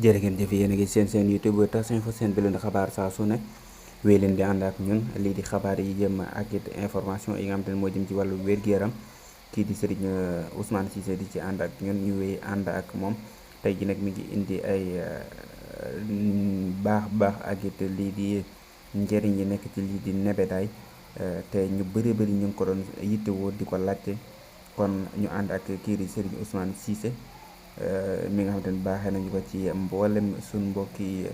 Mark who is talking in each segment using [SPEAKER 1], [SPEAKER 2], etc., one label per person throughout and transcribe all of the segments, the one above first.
[SPEAKER 1] jërë ngeen jëf yéen a ngi seen YouTube Tas Info seen bi leen di xabaar saa su ne wéy leen di ànd ak ñun lii di xabaar yi jëm ak it information yi nga xam te ne moo jëm ci wàllu wér-gu-yaram kii di Serigne Ousmane Cissé di ci ànd ak ñun ñu wéy ànd ak moom tey ji nag mi ngi indi ay baax ak it lii di njëriñ yi nekk ci lii di nebedaay te ñu bëri ñu ngi ko doon yittewoo di ko laajte kon ñu ànd ak kii di Serigne Ousmane Cissé mi nga xamante ne baaxee nañu ko ci mboolem suñ mbokki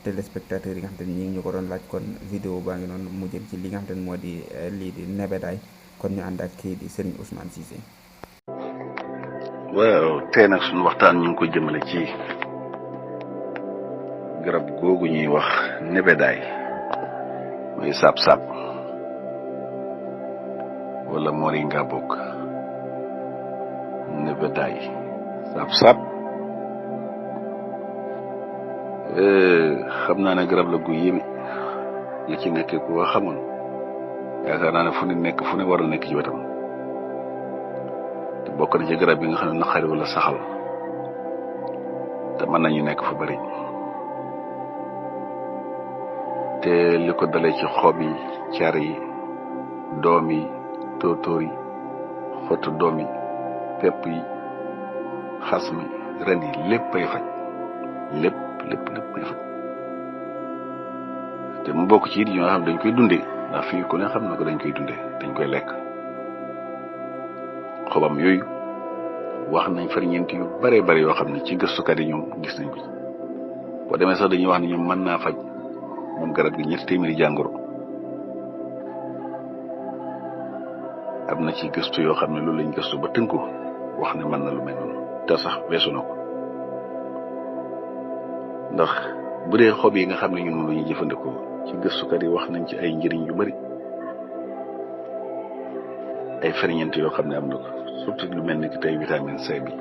[SPEAKER 1] téléspectateurs yi nga xamante ni ñi ngi ñu ko doon laaj kon vidéo baa ngi noonu mu jëm ci li nga xamante ne moo di lii di nebedaay kon ñu ànd ak kii di Serigne Ousmane Cissé.
[SPEAKER 2] waaw tey nag suñu waxtaan ñu ngi ko jëmale ci garab googu ñuy wax nebedaay muy saab-saab wala moringa bokk nebedaay saab-saab xam naa ne garab la gu yéeme li ci nekk ku xamoon yaakaar naa ne fu ne war a nekk ci wetam te bokk na ci garab yi nga xam ne naqari wala saxal te mën nañu nekk fu bari te li ko dalee ci xob yi car yi doom yi tóotóor yi xottu doom yi pepp yi xas mi ren yi lépp ay faj lépp ay faj te mu bokk ci it ñoo xam dañ koy dundee ndax fii ku ne xam na ko dañ koy dundee dañ koy lekk xobam yooyu wax nañ ferñeent yu bare yoo xam ne ci gëstukat yi ñoom gis nañ ko ci boo demee sax dañuy wax ne ñoom mën naa faj moom garab gi 300 jàngoro am na ci gëstu yoo xam ne loolu lañ gëstu ba tënku wax ne mën na lu mel noonu te sax weesu na ko ndax bu dee xob yi nga xam ne ñun moom la ñuy jëfandikoo ci gëstukat yi wax nañ ci ay njëriñ yu bari ay ferñeent yoo xam ne am na ko surtout lu mel ni ki tey vitamine C bi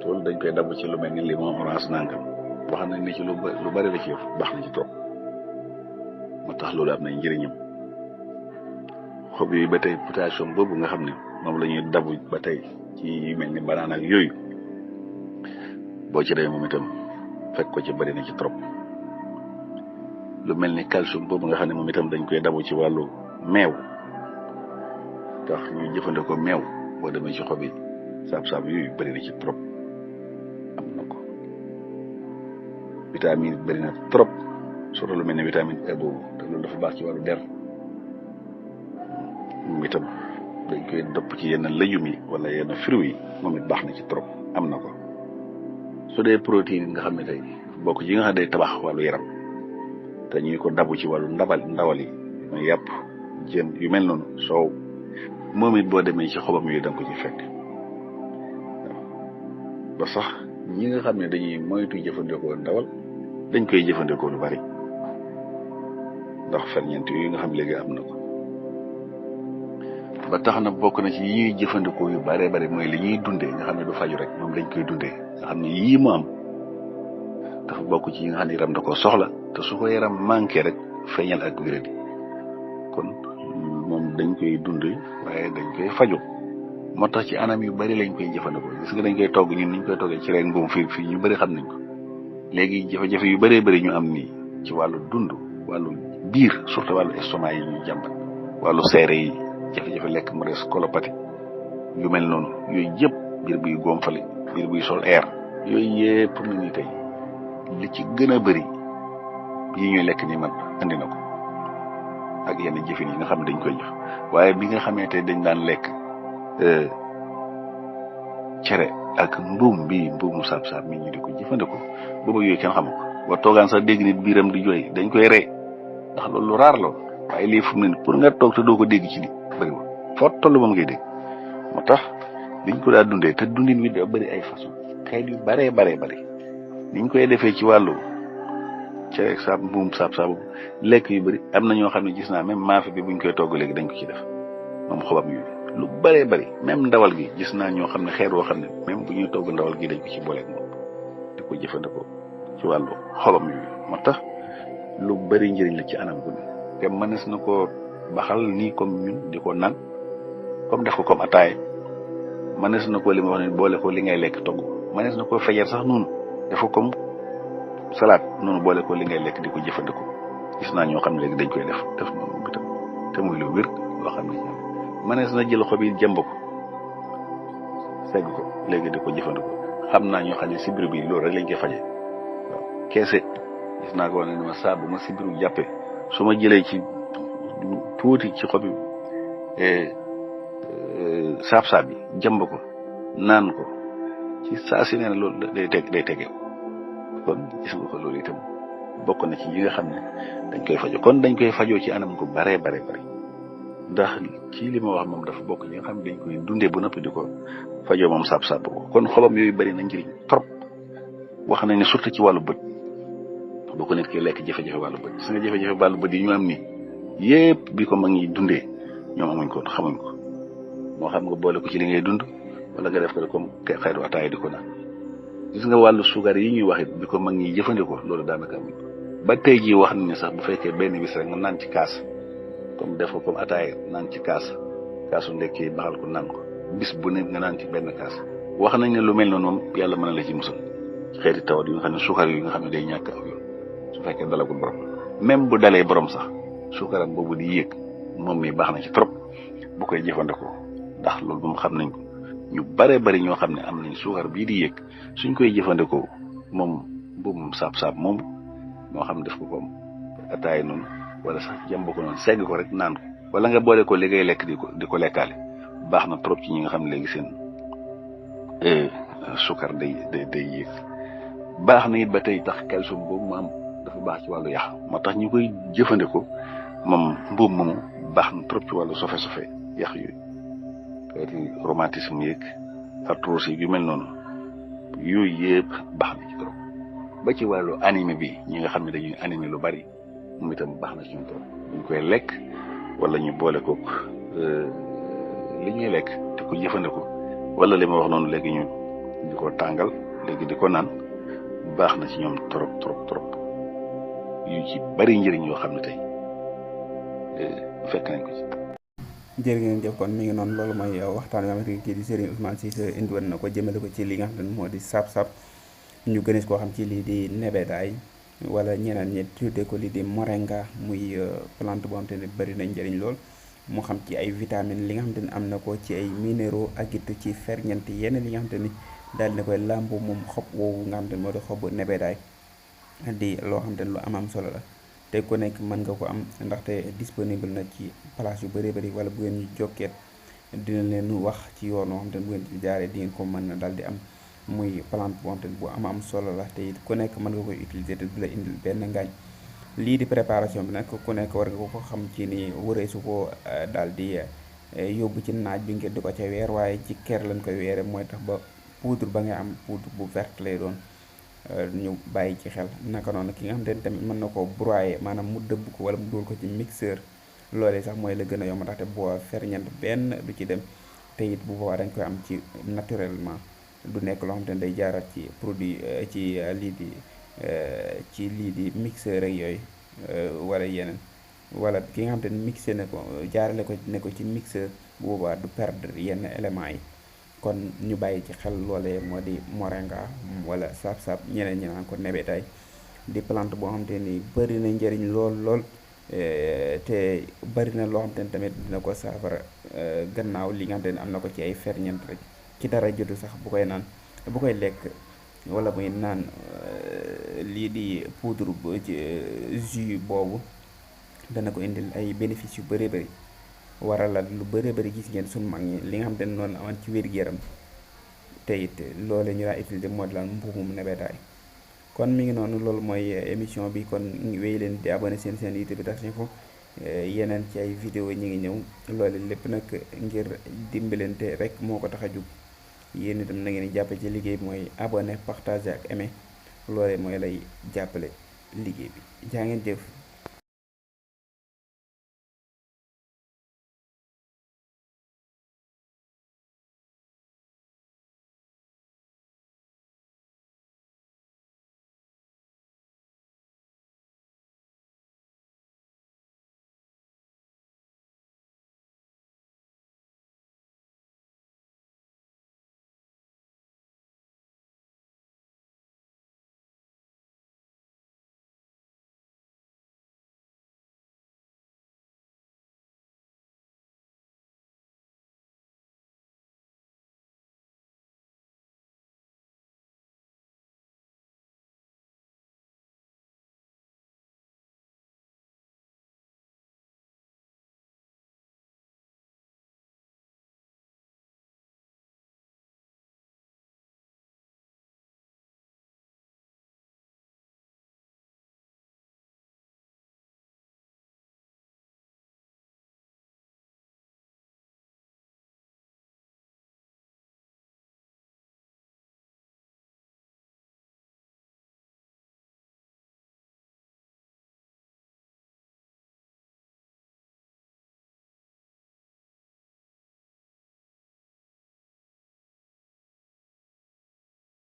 [SPEAKER 2] loolu dañ koy dabb ci lu mel ni limon orange nangam wax nañ ne ci lu bari la ci baax na ci trop moo tax loolu am na njëriñam xob yooyu ba tey potassium boobu nga xam ne moom la ñuy dabu ba tey ci yu mel ni banaan ak yooyu boo ci demee moom itam fekk ko ci bari na ci trop lu mel ni calcium boobu nga xam ne moom itam dañ koy dabu ci wàllu meew tax ñu jëfandikoo meew boo demee ci xob yi saab-saab yooyu bari na ci trop am na ko vitamine bari na trop surtout lu mel ne vitamine E boobu te loolu dafa baax ci wàllu der moom itam dañ koy dopp ci yenn légumes yi wala yenn fruits yi moom it baax na ci trop am na ko su dee protéine nga xam ne tey bokk ci nga xam ne day tabax wàllu yaram te ñuy ko dabu ci wàllu ndawal yi mooy yàpp jën yu mel noonu soow moom it boo demee ci xobam yooyu da nga ko ci fekk ba sax ñi nga xam ne dañuy moytu jëfandikoo ndawal dañ koy jëfandikoo lu bari ndax ferñeent yooyu nga xam léegi am na ko ba tax na bokk na ci yi ñuy jëfandikoo yu bari mooy li ñuy dundee nga xam ne du faju rek moom lañ koy dundee nga xam ne yii mu am dafa bokk ci yi nga xam ne yaram da ko soxla te su ko yaram manqué rek feeñal ak wéradi kon moom dañ koy dundee waaye dañ koy faju moo tax ci anam yu bari lañ koy jëfandikoo gis nga dañ koy togg ñun niñ koy toggee ci rek mbuum fii ñu bari xam nañ ko léegi jafe-jafe yu bari ñu am nii ci wàllu dund wàllu biir surtout wàllu estomac yi ñuy jàmbat wàllu seere yi jafe-jafe lekk mu des colopathie yu mel noonu yooyu yëpp biir buy gonfale biir buy sol air yooyu yëpp pour ni tey li ci gën a bëri yi ñuy lekk ni man andi na ko ak yenn jëfin yi nga xam ne dañ koy jëf waaye bi nga xamee tey dañ daan lekk cere ak mbuumu saab-saab mi ñu di ko jëfandikoo boobu yooyu kenn xamu ko ba toogaan sax dégg nit biiram di jooy dañ koy rey ndax loolu lu raar la waaye lii fu mu ne pour nga toog te doo ko dégg ci nit bëriwul foo toll moom ngay dégg moo tax liñ ko daa dundee te dundin wi da bëri ay façon xeet yu bari niñ koy defee ci wàllu cere saab mbuum saab-saab lekk yu bëri am na ñoo xam ne gis naa même maafe bi buñ koy togg léegi dañ ko ci def moom xobam yooyu lu bari même ndawal gi gis naa ñoo xam ne xeet woo xam ne même bu ñuy togg ndawal gi dañ ko ci booleeg moom di ko jëfandikoo ci wàllu xobam yooyu moo tax lu bari njëriñ la ci anam gu ne te mënees na ko baxal nii comme ñun di ko naan comme def ko comme ataay mënees na ko li ma wax ne boole ko li ngay lekk togg mënees na ko fajar sax noonu def ko comme salade noonu boole ko li ngay lekk di ko jëfandikoo gis naa ñoo xam ne léegi dañ koy def noonu itam te muy lu wér loo xam ne mënees na jël xob yi jëmb ko segg ko léegi di ko jëfandikoo xam naa ñoo xam ne sibiru bi loolu rek lañ koy faje waaw keese gis naa ko wax ne ma saa bu ma sibiru jàppee su ma jëlee ci tuuti ci xobi saab-saab bi jëmb ko naan ko ci saa si nee na loolu day tegee kon gis nga ko loolu itam bokk na ci yi nga xam ne dañ koy fajo kon dañ koy fajoo ci anam ko bare ndax ci li ma wax moom dafa bokk ñi nga xam ne dañ koy dundee bu noppi di ko fajoo moom saab-saab ko kon xobam yooyu bari na njëriñ trop wax nañ ne surtout ci wàllu bët boo ko nit ki lekk jafe-jafe wàllu bët gis nga jafe-jafe wàllu bët yi ñu am nii yépp bi ko mag ñi dundee ñoom amuñ ko xamuñ ko moo xam nga boole ko ci li ngay dund wala nga def ko comme xeetu ataaya di ko naan gis nga wàllu suukar yi ñuy wax it bi ko mag ñi jëfandikoo loolu daanaka amuñ ko ba tey jii wax nañ ne sax bu fekkee benn bis rek nga naan ci kaas comme def ko comme ataaya naan ci kaasu ndekkee baxal ko naan ko bis bu ne nga naan ci benn kaas wax nañ ne lu mel noonu moom yàlla mën na la ci musal xeeti tawat yi nga xam ne suukar yi nga xam ne day ñàkk aw yoon su fekkee dalagul borom même bu dalee borom sax suukaram boobu di yéeg moom mi baax na ci trop bu koy jëfandikoo ndax loolu moom xam nañ ko ñu bari ñoo xam ne am nañ suukar bii di yéeg suñ koy jëfandikoo moom boobu saab-saab moom moo xam def ko comme ataay noonu wala sax jàmb ko noonu segg ko rek naan ko wala nga boole ko li ngay lekk di ko lekkaale baax na trop ci ñi nga xam ne léegi seen suukar day yéeg baax na it ba tey tax calcium boobu mu am dafa baax ci wàllu yax moo tax ñu koy jëfandikoo moom mbuum moomu baax na trop ci wàllu sofe yax yooyu xeeti rhumatisme yeeg arthrose yu mel noonu yooyu yëpp baax na ci trop ba ci wàllu anémie bi ñi nga xam ne dañuy anémie lu bari moom itam baax na ci ñun trop ñu koy lekk wala ñu boole kook li ñuy lekk di ko jëfandikoo wala li ma wax noonu léegi ñu di ko tàngal léegi di ko naan baax na ci ñoom trop yu ci bari njëriñ yoo xam ne tey fekk nañ ko ci.
[SPEAKER 1] jërë ngeen jëf kon mi ngi noonu loolu mooy waxtaan yoo xamante ni kii di Serigne Ousmane Cissé indi woon na ko jëmale ko ci li nga xam ne moo di saab-saab ñu gënees koo xam ci lii di nebedaay wala ñeneen ñi tuddee ko lii di moringa muy plante boo xam te ne bëri na njëriñ lool mu xam ci ay vitamines li nga xam te ne am na ko ci ay minéraux ak it ci ferñeent yeneen li nga xam te ni daal na koy làmbu moom xob woowu nga xam te ne moo di xobu nebedaay di loo xam te ne lu am solo la te ku nekk mën nga ko am ndaxte disponible na ci place yu bëri wala bu ngeen ñu jokkeet dina leen wax ci yoon woo xam te ne bu ngeen ci jaaree di ngeen ko mën na daal di am muy plante boo xam te ne bu am solo la te it ku nekk mën nga koy utiliser te du la indil benn ngaañ lii di préparation bi nag ku nekk war nga ko xam ci ni wëree su ko daal di yóbbu ci naaj bi ngeen di ko ca weer waaye ci ker lañ koy weere mooy tax ba poudre ba nga am poudre bu verte lay doon ñu bàyyi ci xel naka noonu ki nga xam te ne tamit mën na ko broyer maanaam mu dëbb ko wala mu dugal ko ci mixeur loolee sax mooy la gën a yomb ndaxte boo ferñeent benn du ci dem te it bu boobaa dañ koy am ci naturellement du nekk loo xam te ne day jaaraat ci produit ci lii di mixeur ak yooyu wala yeneen wala ki nga xam te ne mixé na ko jaarale ko ne ko ci mixeur bu boobaa du perdre yenn éléments yi kon ñu bàyyi ci xel loolee moo di moringa wala saab-saab ñeneen ñi naan ko nebedaay di plante boo xam te ni bëri na njëriñ lool te bëri na loo xam te ne tamit dina ko saafara gannaaw li nga xam te ne am na ko ci ay ferñeent rek ci dara jotu sax bu koy lekk wala muy naan lii di poudre jus boobu dana ko indil ay bénéfices yu bëri waralal lu bëri gis ngeen suñu mag ñi li nga xam te ne noonu amoon ci wér-gu-yaram te it loolu ñu daa utiliser moo di lan mbuumum nebedaay kon mi ngi noonu loolu mooy émission bi kon wéy leen di abonné seen YouTube bi Dak Info yeneen ci ay vidéo ñi ngi ñëw loolu lépp nag ngir dimbalante rek moo ko tax a jug yéen itam na ngeen di jàppe ci liggéey bi mooy abonné partager ak aimer loolee mooy lay jàppale liggéey bi jaa ngeen jëf